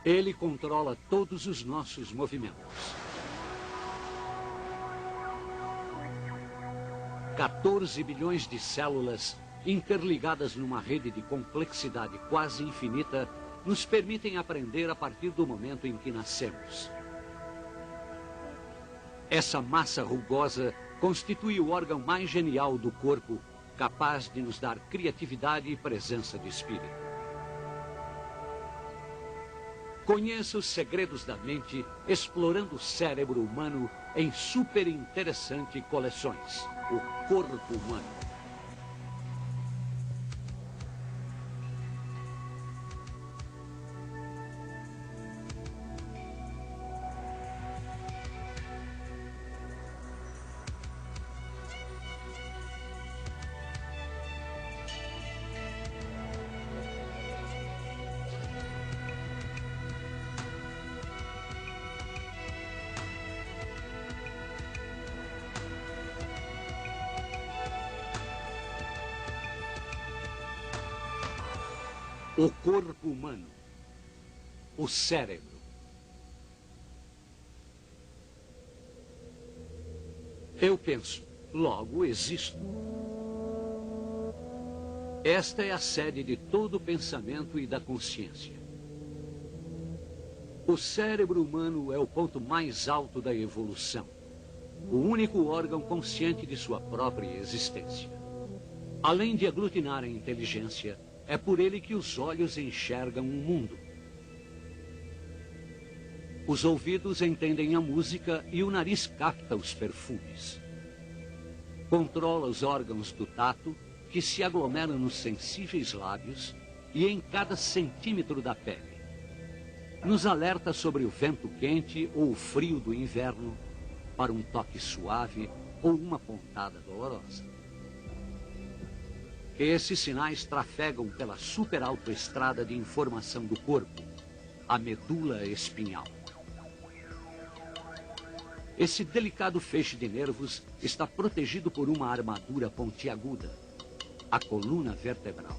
Ele controla todos os nossos movimentos. 14 bilhões de células interligadas numa rede de complexidade quase infinita nos permitem aprender a partir do momento em que nascemos. Essa massa rugosa constitui o órgão mais genial do corpo, capaz de nos dar criatividade e presença de espírito. Conheça os segredos da mente explorando o cérebro humano em super interessantes coleções. O corpo humano. O corpo humano, o cérebro. Eu penso, logo existo. Esta é a sede de todo o pensamento e da consciência. O cérebro humano é o ponto mais alto da evolução, o único órgão consciente de sua própria existência. Além de aglutinar a inteligência, é por ele que os olhos enxergam o mundo. Os ouvidos entendem a música e o nariz capta os perfumes. Controla os órgãos do tato, que se aglomeram nos sensíveis lábios e em cada centímetro da pele. Nos alerta sobre o vento quente ou o frio do inverno, para um toque suave ou uma pontada dolorosa. Esses sinais trafegam pela superautoestrada de informação do corpo, a medula espinhal. Esse delicado feixe de nervos está protegido por uma armadura pontiaguda, a coluna vertebral.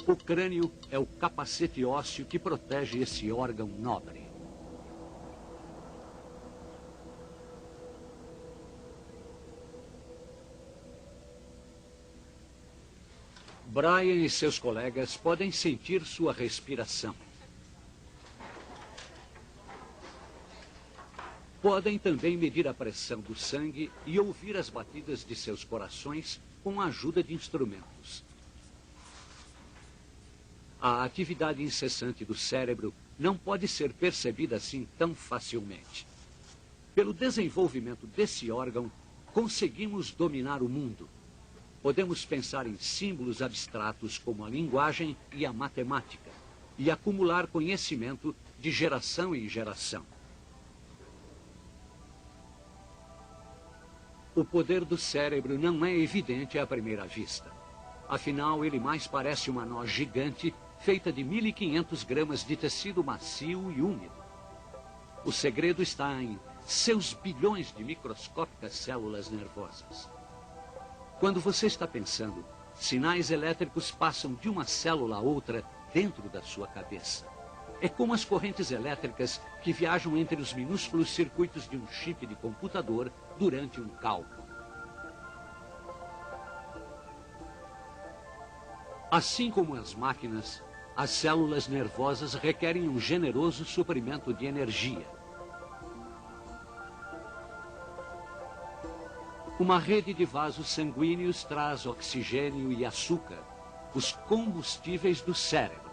O crânio é o capacete ósseo que protege esse órgão nobre. Brian e seus colegas podem sentir sua respiração. Podem também medir a pressão do sangue e ouvir as batidas de seus corações com a ajuda de instrumentos. A atividade incessante do cérebro não pode ser percebida assim tão facilmente. Pelo desenvolvimento desse órgão, conseguimos dominar o mundo. Podemos pensar em símbolos abstratos como a linguagem e a matemática e acumular conhecimento de geração em geração. O poder do cérebro não é evidente à primeira vista. Afinal, ele mais parece uma noz gigante feita de 1.500 gramas de tecido macio e úmido. O segredo está em seus bilhões de microscópicas células nervosas. Quando você está pensando, sinais elétricos passam de uma célula a outra dentro da sua cabeça. É como as correntes elétricas que viajam entre os minúsculos circuitos de um chip de computador durante um cálculo. Assim como as máquinas, as células nervosas requerem um generoso suprimento de energia. Uma rede de vasos sanguíneos traz oxigênio e açúcar, os combustíveis do cérebro.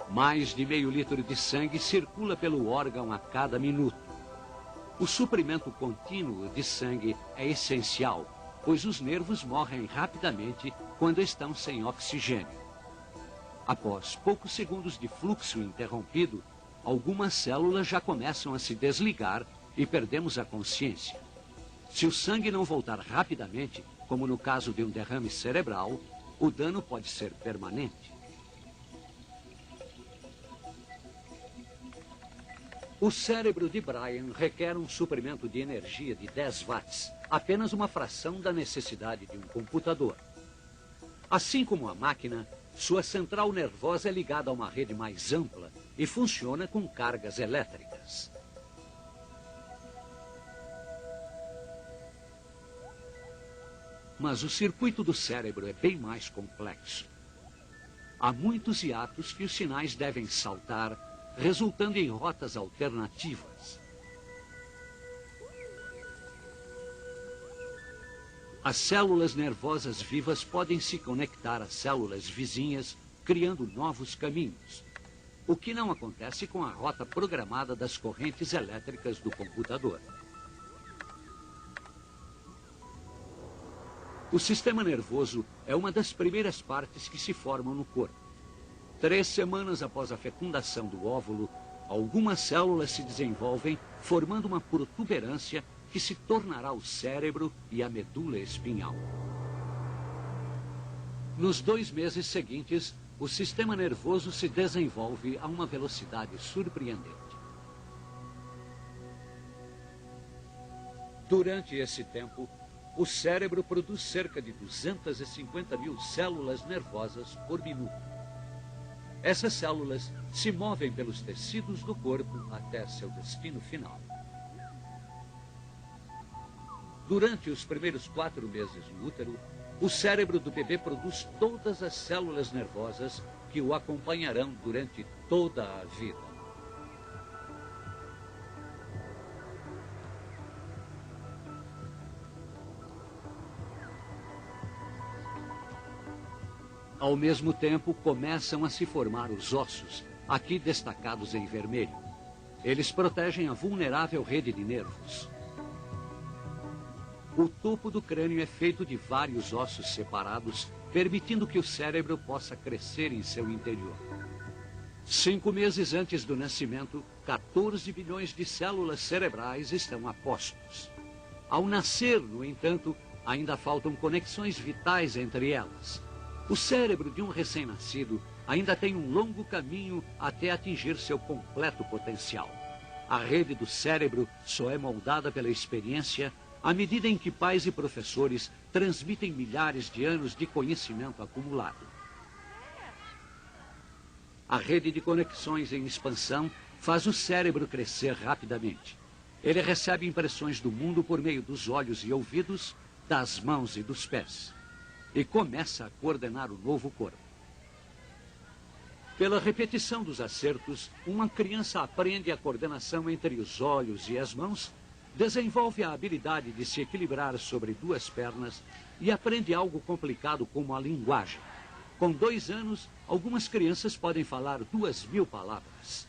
Mais de meio litro de sangue circula pelo órgão a cada minuto. O suprimento contínuo de sangue é essencial, pois os nervos morrem rapidamente quando estão sem oxigênio. Após poucos segundos de fluxo interrompido, algumas células já começam a se desligar e perdemos a consciência. Se o sangue não voltar rapidamente, como no caso de um derrame cerebral, o dano pode ser permanente. O cérebro de Brian requer um suprimento de energia de 10 watts, apenas uma fração da necessidade de um computador. Assim como a máquina, sua central nervosa é ligada a uma rede mais ampla e funciona com cargas elétricas. Mas o circuito do cérebro é bem mais complexo. Há muitos hiatos que os sinais devem saltar, resultando em rotas alternativas. As células nervosas vivas podem se conectar às células vizinhas, criando novos caminhos, o que não acontece com a rota programada das correntes elétricas do computador. O sistema nervoso é uma das primeiras partes que se formam no corpo. 3 semanas após a fecundação do óvulo, algumas células se desenvolvem, formando uma protuberância que se tornará o cérebro e a medula espinhal. Nos 2 meses seguintes, o sistema nervoso se desenvolve a uma velocidade surpreendente. Durante esse tempo, o cérebro produz cerca de 250 mil células nervosas por minuto. Essas células se movem pelos tecidos do corpo até seu destino final. Durante os primeiros 4 meses no útero, o cérebro do bebê produz todas as células nervosas que o acompanharão durante toda a vida. Ao mesmo tempo, começam a se formar os ossos, aqui destacados em vermelho. Eles protegem a vulnerável rede de nervos. O topo do crânio é feito de vários ossos separados, permitindo que o cérebro possa crescer em seu interior. 5 meses antes do nascimento, 14 bilhões de células cerebrais estão a postos. Ao nascer, no entanto, ainda faltam conexões vitais entre elas. O cérebro de um recém-nascido ainda tem um longo caminho até atingir seu completo potencial. A rede do cérebro só é moldada pela experiência à medida em que pais e professores transmitem milhares de anos de conhecimento acumulado. A rede de conexões em expansão faz o cérebro crescer rapidamente. Ele recebe impressões do mundo por meio dos olhos e ouvidos, das mãos e dos pés, e começa a coordenar o novo corpo. Pela repetição dos acertos, uma criança aprende a coordenação entre os olhos e as mãos, desenvolve a habilidade de se equilibrar sobre 2 pernas e aprende algo complicado como a linguagem. Com 2 anos, algumas crianças podem falar 2.000 palavras.